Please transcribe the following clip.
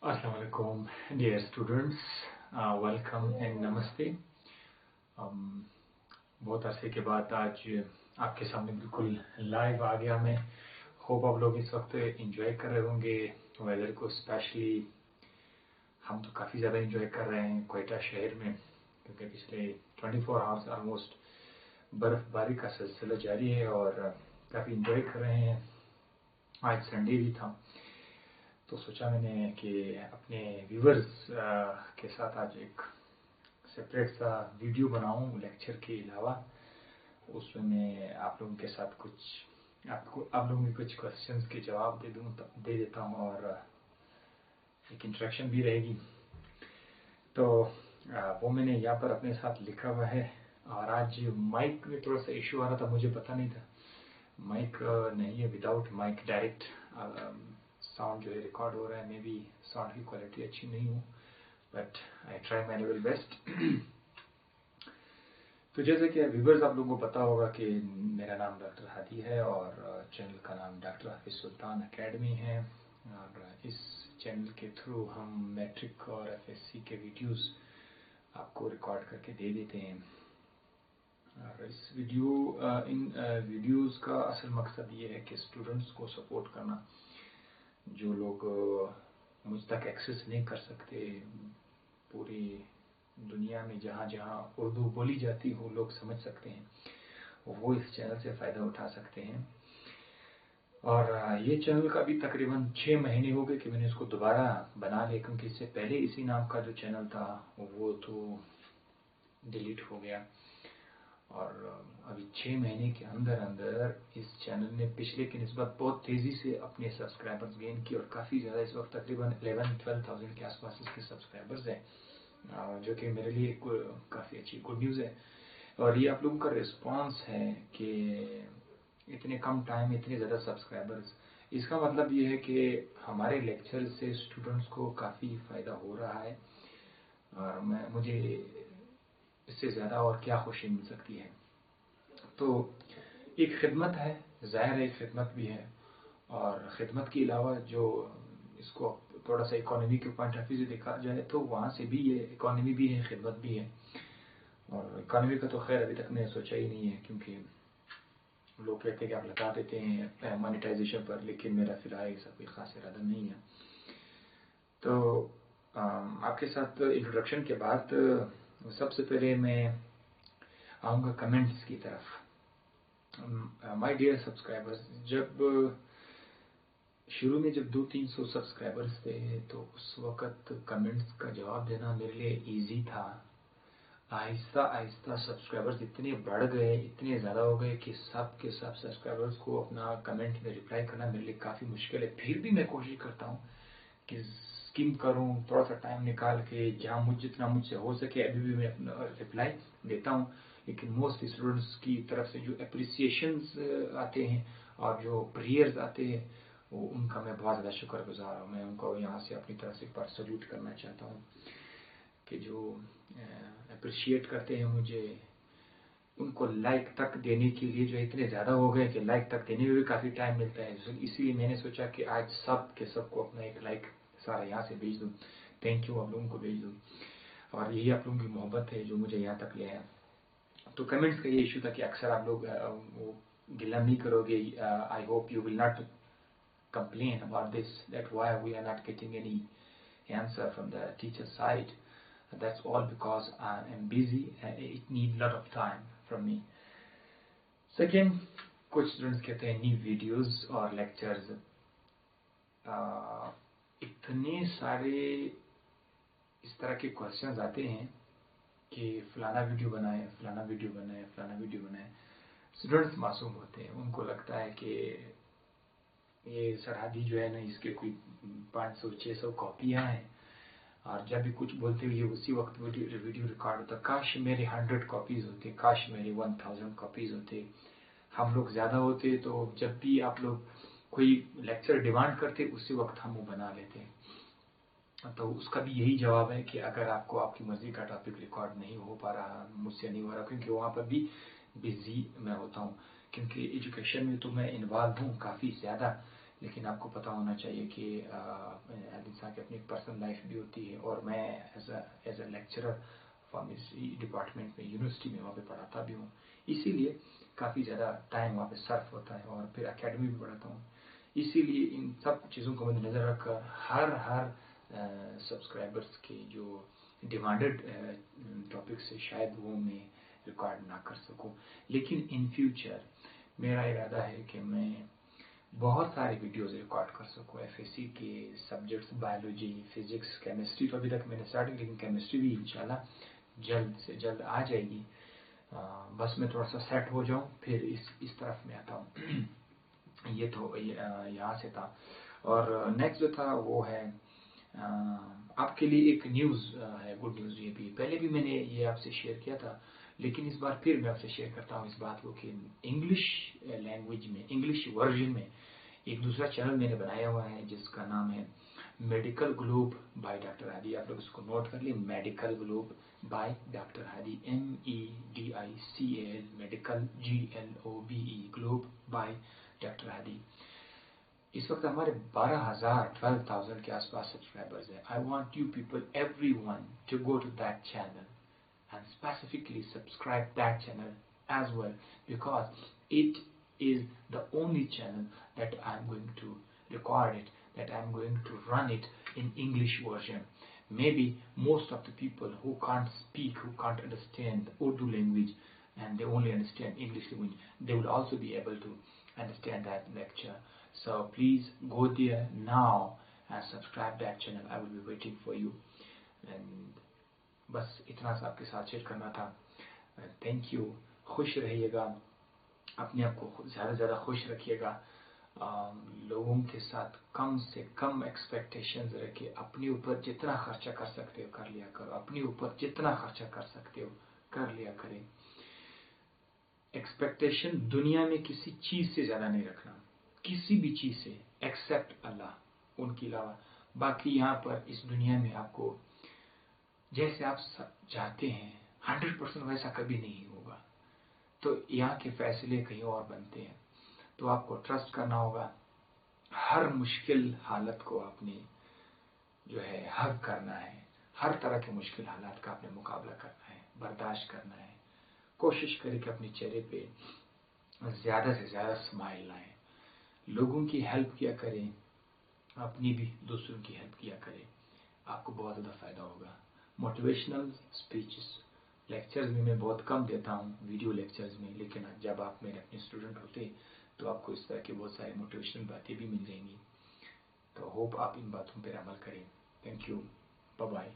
Assalamualaikum, dear students, welcome and नमस्ते। बहुत अरसे के बाद आज आपके सामने बिल्कुल लाइव आ गया मैं। होप आप लोग इस वक्त एंजॉय कर रहे होंगे वेदर को। स्पेशली हम तो काफ़ी ज़्यादा एंजॉय कर रहे हैं क्वेटा शहर में, क्योंकि पिछले 24 आवर्स ऑलमोस्ट बर्फ़बारी का सिलसिला जारी है और काफ़ी एंजॉय कर रहे हैं। आज संडे भी था तो सोचा मैंने कि अपने व्यूवर्स के साथ आज एक सेपरेट सा वीडियो बनाऊं लेक्चर के अलावा। उसमें मैं आप लोगों के साथ आप लोगों के कुछ क्वेश्चंस के जवाब दे देता हूं और एक इंटरेक्शन भी रहेगी। तो वो मैंने यहाँ पर अपने साथ लिखा हुआ है। और आज माइक में थोड़ा सा इशू आ रहा था, मुझे पता नहीं था माइक नहीं है, विदाउट माइक डायरेक्ट साउंड जो है रिकॉर्ड हो रहा है। मे बी साउंड की क्वालिटी अच्छी नहीं हो, but I try my level best. तो जैसे कि व्यूवर्स आप लोगों को पता होगा कि मेरा नाम डॉक्टर हादी है और चैनल का नाम डॉक्टर हाफिज सुल्तान एकेडमी है। और इस चैनल के थ्रू हम मैट्रिक और एफएससी के वीडियोस आपको रिकॉर्ड करके दे देते हैं। और इन वीडियोस का असल मकसद ये है कि स्टूडेंट्स को सपोर्ट करना, जो लोग मुझ तक एक्सेस नहीं कर सकते। पूरी दुनिया में जहाँ जहाँ उर्दू बोली जाती हो लोग समझ सकते हैं, वो इस चैनल से फ़ायदा उठा सकते हैं। और ये चैनल का भी तकरीबन 6 महीने हो गए कि मैंने इसको दोबारा बना लिया, क्योंकि इससे पहले इसी नाम का जो चैनल था वो तो डिलीट हो गया। और अभी 6 महीने के अंदर अंदर इस चैनल ने पिछले की निस्बत बहुत तेज़ी से अपने सब्सक्राइबर्स गेन किए और काफ़ी ज़्यादा, इस वक्त तकरीबन 11-12,000 के आसपास इसके सब्सक्राइबर्स हैं, जो कि मेरे लिए काफ़ी अच्छी गुड न्यूज़ है। और ये आप लोगों का रिस्पांस है कि इतने कम टाइम में इतने ज़्यादा सब्सक्राइबर्स, इसका मतलब ये है कि हमारे लेक्चर से स्टूडेंट्स को काफ़ी फ़ायदा हो रहा है। और मुझे इससे ज़्यादा और क्या खुशी मिल सकती है। तो एक खिदमत है, ज़ाहिर है खिदमत भी है, और ख़िदमत के अलावा जो इसको थोड़ा सा इकोनॉमी के पॉइंट ऑफ व्यू से देखा जाए तो वहाँ से भी ये इकोनॉमी भी है, खिदमत भी है। और इकोनॉमी का तो खैर अभी तक मैंने सोचा ही नहीं है, क्योंकि लोग कहते हैं कि आप लगा देते हैं मोनेटाइजेशन पर, लेकिन मेरा फिलहाल ऐसा कोई ख़ास इरादा नहीं है। तो आपके साथ इंट्रोडक्शन के बाद सबसे पहले मैं आऊँगा कमेंट्स की तरफ। माय डियर सब्सक्राइबर्स, जब शुरू में जब 200-300 सब्सक्राइबर्स थे तो उस वक़्त कमेंट्स का जवाब देना मेरे लिए इजी था। आहिस्ता आहिस्ता सब्सक्राइबर्स इतने बढ़ गए, इतने ज़्यादा हो गए कि सब के सब सब्सक्राइबर्स को अपना कमेंट में रिप्लाई करना मेरे लिए काफ़ी मुश्किल है। फिर भी मैं कोशिश करता हूँ कि स्किम करूँ, थोड़ा सा टाइम निकाल के, जहाँ जितना मुझसे हो सके अभी भी मैं अपना रिप्लाई देता हूँ। लेकिन मोस्ट स्टूडेंट्स की तरफ से जो अप्रिसिएशंस आते हैं और जो प्रेयर्स आते हैं, वो उनका मैं बहुत ज़्यादा शुक्रगुजार हूँ। मैं उनको यहाँ से अपनी तरफ से एक बार सल्यूट करना चाहता हूँ कि जो अप्रिशिएट करते हैं मुझे, उनको लाइक तक देने के लिए जो इतने ज़्यादा हो गए कि लाइक तक देने में भी काफ़ी टाइम मिलता है। इसीलिए मैंने सोचा कि आज सब के सबको अपना एक लाइक सारा यहाँ से भेज दूँ, थैंक यू आप लोगों को भेज दूँ। और यही आप लोगों की मोहब्बत है जो मुझे यहाँ तक ले आया। तो कमेंट्स का ये इशू था कि अक्सर आप लोग वो गिला नहीं करोगे। I hope you will not complain about this, that why we are not getting any answer from the teacher side. That's all because I am busy and it needs lot of time from me. Second, कुछ students कहते हैं new videos और lectures. इतने सारे इस तरह के questions आते हैं कि फलाना वीडियो बनाए, फलाना वीडियो बनाए, फलाना वीडियो बनाए। स्टूडेंट्स मासूम होते हैं, उनको लगता है कि ये सरहदी जो है ना, इसके कोई 500-600 कॉपियाँ हैं, और जब भी कुछ बोलते हुए उसी वक्त वीडियो रिकॉर्ड होता। काश मेरे 100 कॉपीज़ होते, काश मेरे 1000 कॉपीज़ होते। हम लोग ज़्यादा होते तो जब भी आप लोग कोई लेक्चर डिमांड करते उसी वक्त हम वो बना लेते। तो उसका भी यही जवाब है कि अगर आपको आपकी मर्ज़ी का टॉपिक रिकॉर्ड नहीं हो पा रहा, मुझसे नहीं हो रहा, क्योंकि वहाँ पर भी बिज़ी मैं होता हूँ, क्योंकि एजुकेशन में तो मैं इन्वॉल्व हूँ काफ़ी ज़्यादा। لیکن آپ کو پتہ ہونا چاہیے کہ انسان کی اپنی پرسنل لائف بھی ہوتی ہے، اور میں as a lecturer pharmacy department میں یونیورسٹی میں وہاں پہ پڑھاتا بھی ہوں، اسی لیے کافی زیادہ ٹائم وہاں پہ صرف ہوتا ہے، اور پھر اکیڈمی بھی پڑھاتا ہوں. اسی لیے ان سب چیزوں کو مد نظر رکھ کر ہر سبسکرائبرس کے جو ڈیمانڈڈ ٹاپکس ہے شاید وہ میں ریکارڈ نہ کر سکوں، لیکن ان فیوچر میرا ارادہ ہے کہ میں بہت سارے ویڈیوز ریکارڈ کر سکوں ایف ایس سی کے سبجیکٹس، بایولوجی، فزکس، کیمسٹری. تو ابھی تک میں نے اسٹارٹنگ، لیکن کیمسٹری بھی انشاءاللہ جلد سے جلد آ جائے گی. بس میں تھوڑا سا سیٹ ہو جاؤں پھر اس طرف میں آتا ہوں. یہ تو یہاں سے تھا. اور نیکسٹ جو تھا وہ ہے آپ کے لیے ایک نیوز ہے، گڈ نیوز. یہ بھی پہلے بھی میں نے یہ آپ سے شیئر کیا تھا، لیکن اس بار پھر میں آپ سے شیئر کرتا ہوں اس بات کو کہ انگلش لینگویج میں، انگلش ورژن میں ایک دوسرا چینل میں نے بنایا ہوا ہے جس کا نام ہے medical globe by doctor Hadi. آپ لوگ اس کو نوٹ کر لیں، medical globe by doctor Hadi, MEDICAL، medical GLOBE، globe by doctor Hadi. اس وقت ہمارے 12,000 کے آس پاس سبسکرائبرز ہیں. I want you people, everyone, to go to that channel and specifically subscribe that channel as well, because it is the only channel that I'm going to record it, that I'm going to run it in English version. Maybe most of the people who can't speak, who can't understand Urdu language, and they only understand English language, they will also be able to understand that lecture. So please go there now and subscribe that channel. I will be waiting for you. And بس اتنا سا آپ کے ساتھ share کرنا تھا. Thank you. خوش رہیے گا، اپنے آپ کو زیادہ سے زیادہ خوش رکھیے گا. لوگوں کے ساتھ کم سے کم ایکسپیکٹیشنز رکھے. اپنے اوپر جتنا خرچہ کر سکتے ہو کر لیا کرو. اپنے اوپر جتنا خرچہ کر سکتے ہو کر لیا کرے. ایکسپیکٹیشن دنیا میں کسی چیز سے زیادہ نہیں رکھنا، کسی بھی چیز سے ایکسپٹ اللہ، ان کے علاوہ. باقی یہاں پر اس دنیا میں آپ کو جیسے آپ چاہتے ہیں 100% ویسا کبھی نہیں ہوگا. تو یہاں کے فیصلے کہیں اور بنتے ہیں. تو آپ کو ٹرسٹ کرنا ہوگا. ہر مشکل حالت کو آپ نے جو ہے حل کرنا ہے. ہر طرح کے مشکل حالات کا آپ نے مقابلہ کرنا ہے، برداشت کرنا ہے. کوشش کریں کہ اپنے چہرے پہ زیادہ سے زیادہ اسمائل لائیں. لوگوں کی ہیلپ کیا کریں، اپنی بھی دوسروں کی ہیلپ کیا کریں. آپ کو بہت زیادہ فائدہ ہوگا. موٹیویشنل اسپیچز لیکچرز میں بہت کم دیتا ہوں، ویڈیو لیکچرز میں، لیکن جب آپ میرے اپنے اسٹوڈنٹ ہوتے تو آپ کو اس طرح کی بہت ساری موٹیویشنل باتیں بھی مل جائیں گی. تو ہوپ آپ ان باتوں پر عمل کریں. Thank you. Bye bye.